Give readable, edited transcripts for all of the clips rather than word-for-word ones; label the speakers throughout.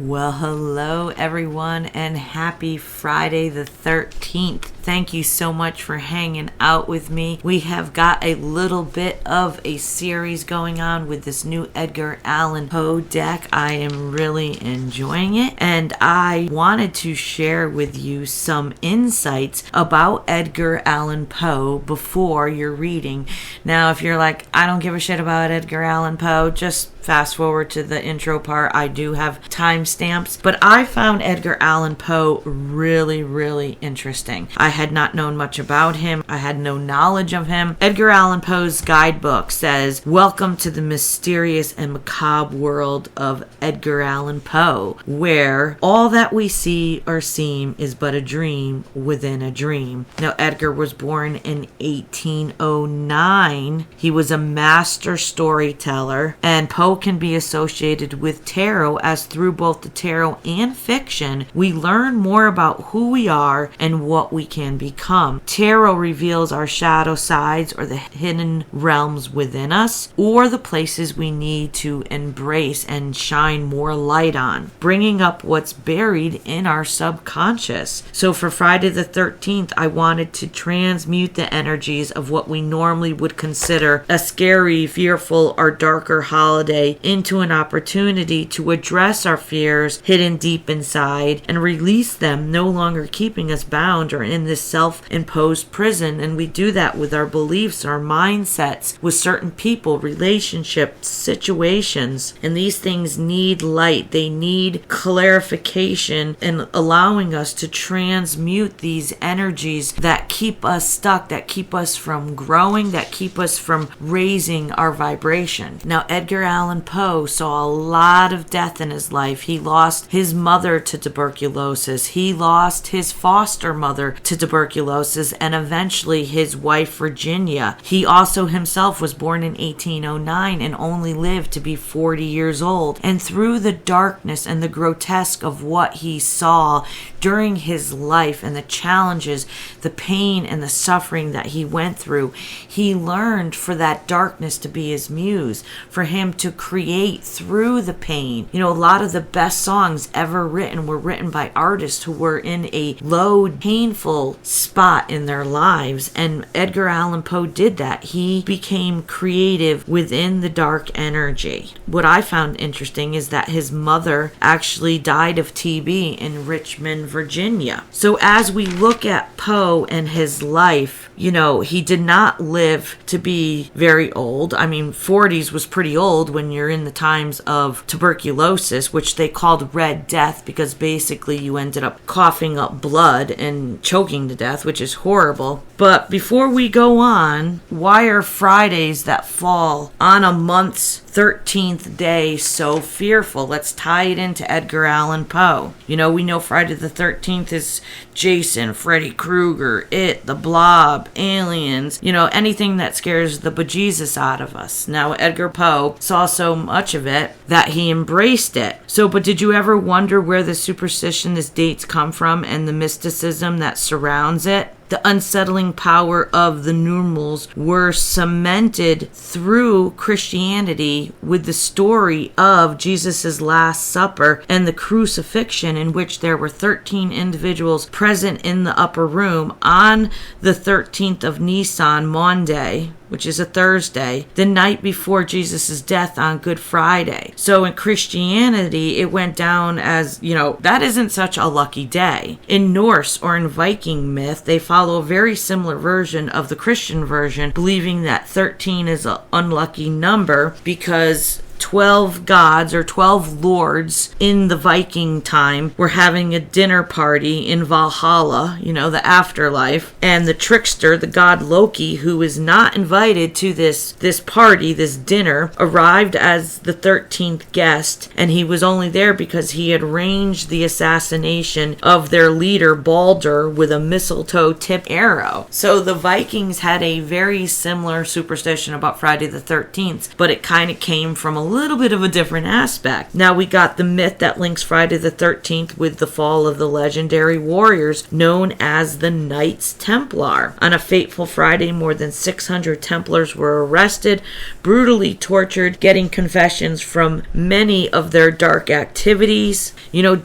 Speaker 1: Well, hello everyone, and happy Friday the 13th. Thank you so much for hanging out with me. We have got a little bit of a series going on with this new Edgar Allan Poe deck. I am really enjoying it, and I wanted to share with you some insights about Edgar Allan Poe before your reading. Now, if you're like, I don't give a shit about Edgar Allan Poe, just fast forward to the intro part. I do have timestamps, but I found Edgar Allan Poe really interesting. I had not known much about him. I had no knowledge of him. Edgar Allan Poe's guidebook says, "Welcome to the mysterious and macabre world of Edgar Allan Poe, where all that we see or seem is but a dream within a dream." Now, Edgar was born in 1809. He was a master storyteller, and Poe can be associated with tarot, as through both the tarot and fiction, we learn more about who we are and what we can become. Tarot reveals our shadow sides, or the hidden realms within us, or the places we need to embrace and shine more light on, bringing up what's buried in our subconscious. So for Friday the 13th, I wanted to transmute the energies of what we normally would consider a scary, fearful, or darker holiday into an opportunity to address our fears hidden deep inside and release them, no longer keeping us bound or in this self-imposed prison. And we do that with our beliefs, our mindsets, with certain people, relationships, situations. And these things need light. They need clarification and allowing us to transmute these energies that keep us stuck, that keep us from growing, that keep us from raising our vibration. Now, Edgar Allan Poe saw a lot of death in his life. He lost his mother to tuberculosis. He lost his foster mother to tuberculosis, and eventually his wife Virginia. He also himself was born in 1809 and only lived to be 40 years old. And through the darkness and the grotesque of what he saw during his life and the challenges, the pain and the suffering that he went through, he learned for that darkness to be his muse, for him to create through the pain. You know, a lot of the best songs ever written were written by artists who were in a low, painful spot in their lives, and Edgar Allan Poe did that. He became creative within the dark energy. What I found interesting is that his mother actually died of TB in Richmond, Virginia. So as we look at Poe and his life, you know, he did not live to be very old. I mean, 40s was pretty old when you're in the times of tuberculosis, which they called Red Death because basically you ended up coughing up blood and choking to death, which is horrible. But before we go on, why are Fridays that fall on a month's 13th day so fearful? Let's tie it into Edgar Allan Poe. You know, we know Friday the 13th is Jason, Freddy Krueger, It, The Blob, aliens, you know, anything that scares the bejesus out of us. Now, Edgar Poe saw so much of it that he embraced it. So, but did you ever wonder where the superstition this dates come from and the mysticism that surrounds it? The unsettling power of the numerals were cemented through Christianity with the story of Jesus' Last Supper and the crucifixion, in which there were 13 individuals present in the upper room on the 13th of Nisan, Monday, which is a Thursday, the night before Jesus' death on Good Friday. So in Christianity, it went down as, you know, that isn't such a lucky day. In Norse or in Viking myth, they follow a very similar version of the Christian version, believing that 13 is an unlucky number because 12 gods or 12 lords in the Viking time were having a dinner party in Valhalla, you know, the afterlife, and the trickster, the god Loki, who was not invited to this party, this dinner, arrived as the 13th guest, and he was only there because he had arranged the assassination of their leader Balder with a mistletoe-tipped arrow. So the Vikings had a very similar superstition about Friday the 13th, but it kind of came from a little bit of a different aspect. Now we got the myth that links Friday the 13th with the fall of the legendary warriors known as the Knights Templar. On a fateful Friday, more than 600 Templars were arrested, brutally tortured, getting confessions from many of their dark activities.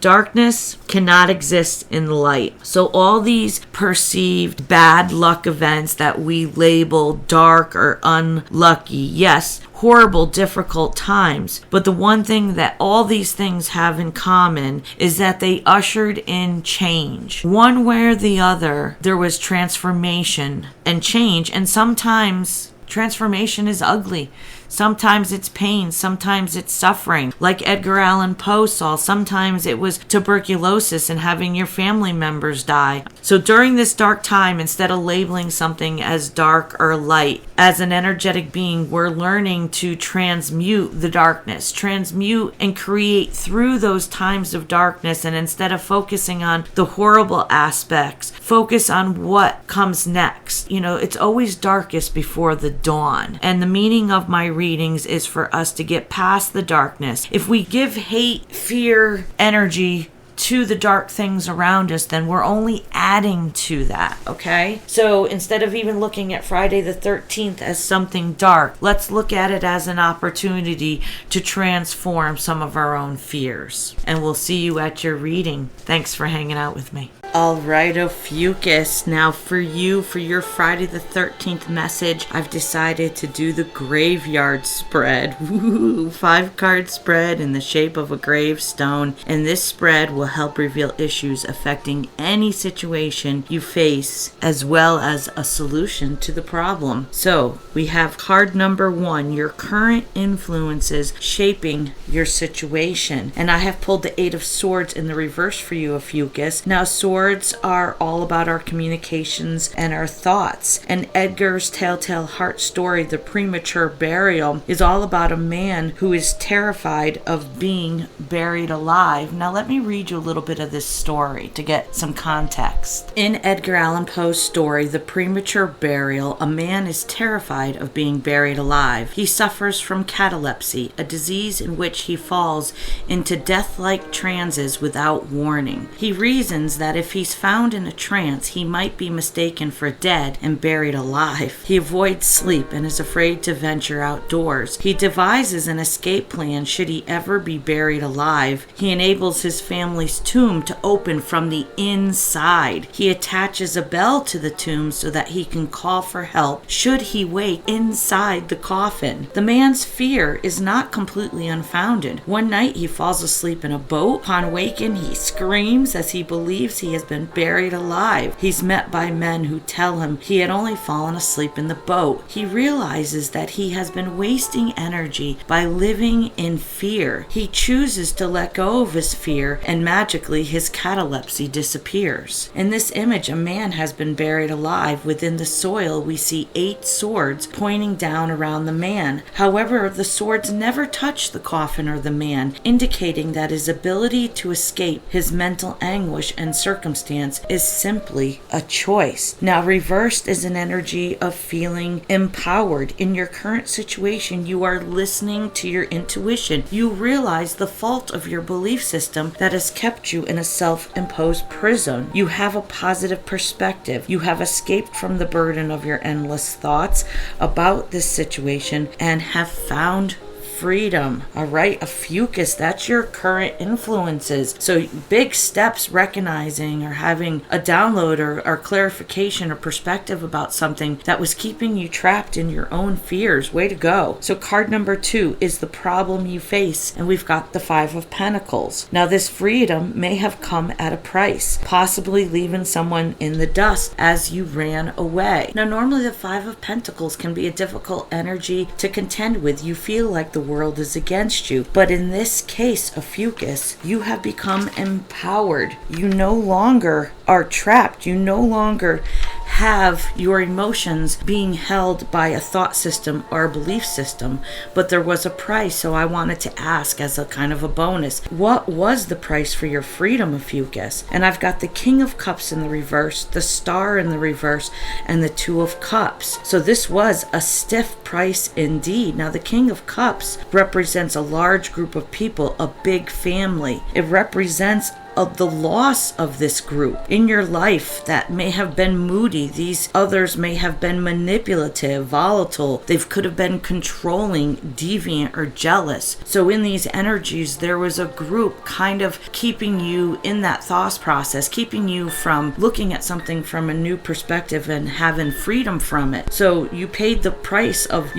Speaker 1: Darkness cannot exist in light. So all these perceived bad luck events that we label dark or unlucky, yes, horrible, difficult times. But the one thing that all these things have in common is that they ushered in change. One way or the other, there was transformation and change, and sometimes transformation is ugly. Sometimes it's pain, sometimes it's suffering. Like Edgar Allan Poe saw, sometimes it was tuberculosis and having your family members die. So during this dark time, instead of labeling something as dark or light, as an energetic being, we're learning to transmute the darkness, transmute and create through those times of darkness. And instead of focusing on the horrible aspects, focus on what comes next. It's always darkest before the dawn. And the meaning of my readings is for us to get past the darkness. If we give hate, fear, energy to the dark things around us, then we're only adding to that, okay? So instead of even looking at Friday the 13th as something dark, let's look at it as an opportunity to transform some of our own fears. And we'll see you at your reading. Thanks for hanging out with me. All right, Ophiuchus. Now for you, for your Friday the 13th message, I've decided to do the graveyard spread. Woo! 5-card spread in the shape of a gravestone. And this spread will help reveal issues affecting any situation you face, as well as a solution to the problem. So we have card number 1, your current influences shaping your situation. And I have pulled the 8 of Swords in the reverse for you, Ophiuchus. Now, swords are all about our communications and our thoughts. And Edgar's telltale heart story, The Premature Burial, is all about a man who is terrified of being buried alive. Now let me read you a little bit of this story to get some context. In Edgar Allan Poe's story, The Premature Burial, a man is terrified of being buried alive. He suffers from catalepsy, a disease in which he falls into death-like trances without warning. He reasons that if he's found in a trance, he might be mistaken for dead and buried alive. He avoids sleep and is afraid to venture outdoors. He devises an escape plan should he ever be buried alive. He enables his family's tomb to open from the inside. He attaches a bell to the tomb so that he can call for help should he wake inside the coffin. The man's fear is not completely unfounded. One night he falls asleep in a boat. Upon waking, he screams as he believes he has been buried alive. He's met by men who tell him he had only fallen asleep in the boat. He realizes that he has been wasting energy by living in fear. He chooses to let go of his fear, and magically his catalepsy disappears. In this image, a man has been buried alive. Within the soil, we see 8 swords pointing down around the man. However, the swords never touch the coffin or the man, indicating that his ability to escape his mental anguish and circumstance is simply a choice. Now, reversed is an energy of feeling empowered. In your current situation, you are listening to your intuition. You realize the fault of your belief system that has kept you in a self-imposed prison. You have a positive perspective. You have escaped from the burden of your endless thoughts about this situation and have found freedom. All right, Ophiuchus, that's your current influences. So big steps recognizing or having a download or clarification or perspective about something that was keeping you trapped in your own fears. Way to go. So card number 2 is the problem you face, and we've got the 5 of Pentacles. Now this freedom may have come at a price, possibly leaving someone in the dust as you ran away. Now normally the 5 of Pentacles can be a difficult energy to contend with. You feel like the world is against you. But in this case, Ophiuchus, you have become empowered. You no longer are trapped. You no longer have your emotions being held by a thought system or a belief system, but there was a price. So I wanted to ask, as a kind of a bonus, what was the price for your freedom, Ophiuchus? And I've got the King of Cups in the reverse, the Star in the reverse, and the Two of Cups. So this was a stiff price indeed. Now the King of Cups represents a large group of people, a big family. It represents of the loss of this group in your life that may have been moody. These others may have been manipulative, volatile. They could have been controlling, deviant, or jealous. So in these energies, there was a group kind of keeping you in that thought process, keeping you from looking at something from a new perspective and having freedom from it. So you paid the price of,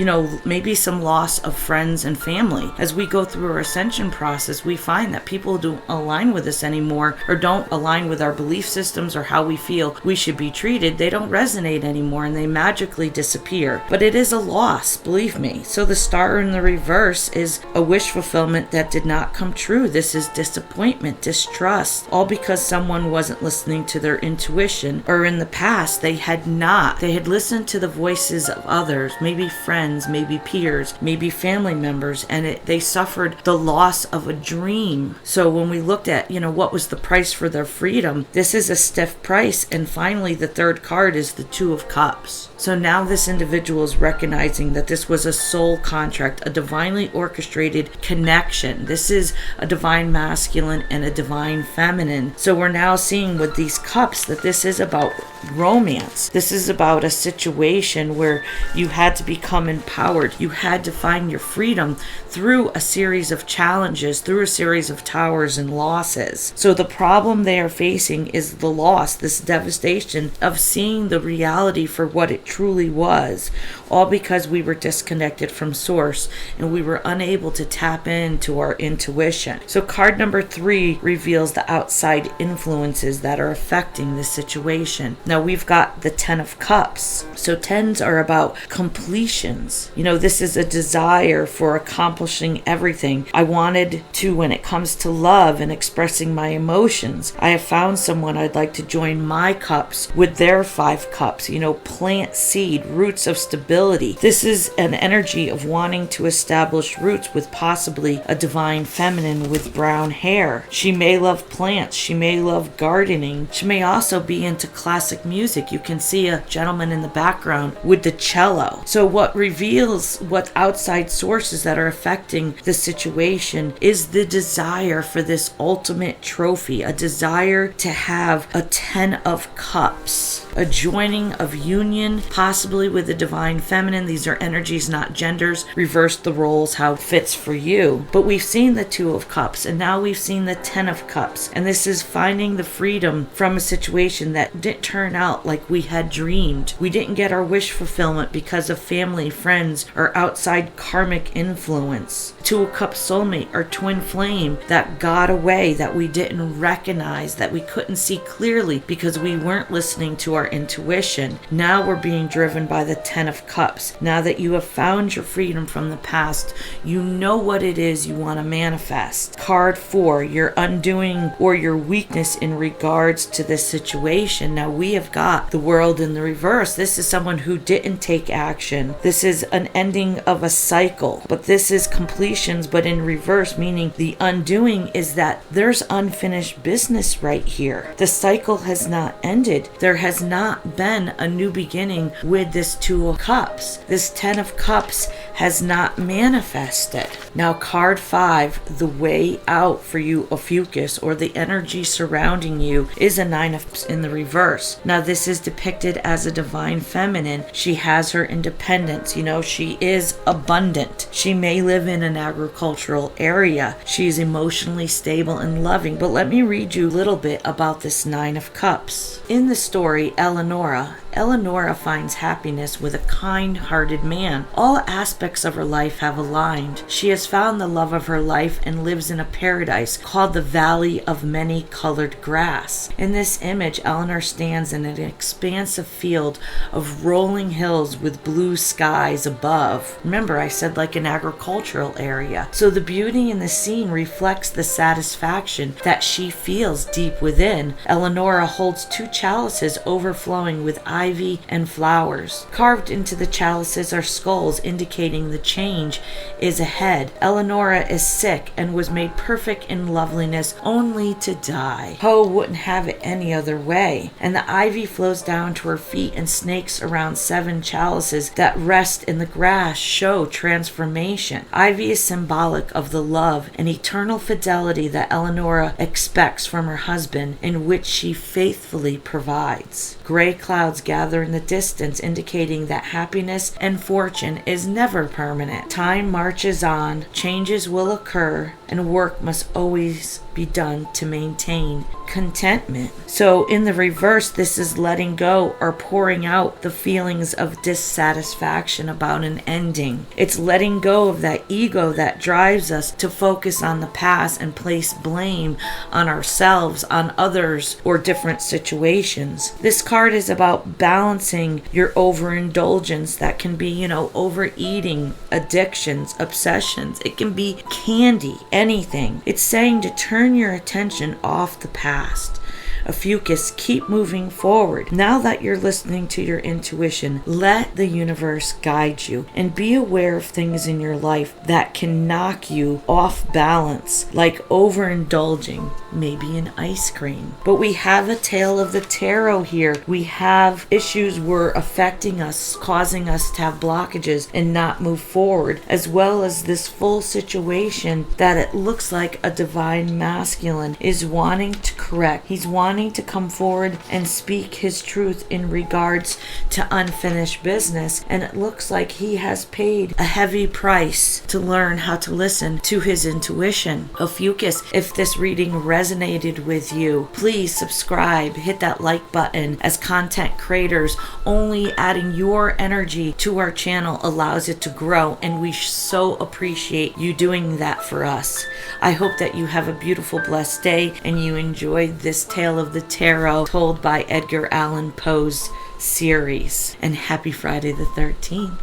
Speaker 1: maybe some loss of friends and family. As we go through our ascension process, we find that people don't align with us anymore, or don't align with our belief systems or how we feel we should be treated. They don't resonate anymore and they magically disappear. But it is a loss, believe me. So the Star in the reverse is a wish fulfillment that did not come true. This is disappointment, distrust, all because someone wasn't listening to their intuition, or in the past they had not. They had listened to the voices of others, maybe friends, maybe peers, maybe family members, and they suffered the loss of a dream. So when we looked at, what was the price for their freedom, this is a stiff price. And finally, the third card is the Two of Cups. So now this individual is recognizing that this was a soul contract, a divinely orchestrated connection. This is a divine masculine and a divine feminine. So we're now seeing with these cups that this is about romance. This is about a situation where you had to become empowered. You had to find your freedom through a series of challenges, through a series of towers and losses. So the problem they are facing is the loss, this devastation of seeing the reality for what it truly was, all because we were disconnected from source and we were unable to tap into our intuition. So card number 3 reveals the outside influences that are affecting this situation. Now we've got the 10 of Cups. So 10s are about completions. This is a desire for accomplishing everything. I wanted to, when it comes to love and expressing my emotions, I have found someone I'd like to join my cups with their 5 cups. Plant seed, roots of stability. This is an energy of wanting to establish roots with possibly a divine feminine with brown hair. She may love plants. She may love gardening. She may also be into classic music. You can see a gentleman in the background with the cello. So what reveals what outside sources that are affecting the situation is the desire for this ultimate trophy, a desire to have a 10 of Cups, a joining of union, possibly with the divine feminine. These are energies, not genders. Reverse the roles how it fits for you. But we've seen the 2 of Cups, and now we've seen the 10 of Cups. And this is finding the freedom from a situation that didn't turn out like we had dreamed. We didn't get our wish fulfillment because of family, friends, or outside karmic influence. 2 of Cups soulmate or twin flame that got away, that we didn't recognize, that we couldn't see clearly because we weren't listening to our intuition. Now we're being driven by the 10 of Cups. Now that you have found your freedom from the past, you know what it is you want to manifest. Card 4, your undoing or your weakness in regards to this situation. Now we have got the World in the reverse. This is someone who didn't take action. This is an ending of a cycle, but this is completions, but in reverse, meaning the undoing is that there's unfinished business right here. The cycle has not ended. There has not been a new beginning with this 2 of Cups. This 10 of Cups has not manifested. Now card 5, the way out for you, Ophiuchus, or the energy surrounding you, is a 9 of Cups in the reverse. Now this is depicted as a divine feminine. She has her independence. She is abundant. She may live in an agricultural area. She's emotionally stable and loving. But let me read you a little bit about this 9 of Cups. In the story, Eleonora finds happiness with a kind-hearted man. All aspects of her life have aligned. She has found the love of her life and lives in a paradise called the Valley of Many-Colored Grass. In this image, Eleanor stands in an expansive field of rolling hills with blue skies above. Remember, I said like an agricultural area. So the beauty in the scene reflects the satisfaction that she feels deep within. Eleonora holds 2 chalices overflowing with ivy and flowers. Carved into the chalices are skulls indicating the change is ahead. Eleonora is sick and was made perfect in loveliness only to die. Poe wouldn't have it any other way. And the ivy flows down to her feet and snakes around 7 chalices that rest in the grass show transformation. Ivy is symbolic of the love and eternal fidelity that Eleonora expects from her husband, in which she faithfully provides. Gray clouds gather in the distance, indicating that happiness and fortune is never permanent. Time marches on, changes will occur, and work must always be done to maintain contentment. So in the reverse, this is letting go or pouring out the feelings of dissatisfaction about an ending. It's letting go of that ego that drives us to focus on the past and place blame on ourselves, on others, or different situations. This card is about balancing your overindulgence that can be, overeating, addictions, obsessions. It can be candy, anything. It's saying to turn your attention off the past. Ophiuchus, keep moving forward. Now that you're listening to your intuition, let the universe guide you and be aware of things in your life that can knock you off balance, like overindulging, maybe in ice cream. But we have a tale of the tarot here. We have issues were affecting us, causing us to have blockages and not move forward, as well as this full situation that it looks like a divine masculine is wanting to correct. He's wanting to come forward and speak his truth in regards to unfinished business, and it looks like he has paid a heavy price to learn how to listen to his intuition. Ophiuchus, if this reading resonated with you, please subscribe, hit that like button. As content creators, only adding your energy to our channel allows it to grow, and we so appreciate you doing that for us. I hope that you have a beautiful, blessed day and you enjoyed this tale of the tarot told by Edgar Allan Poe's series. And happy Friday the 13th.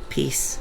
Speaker 1: Peace.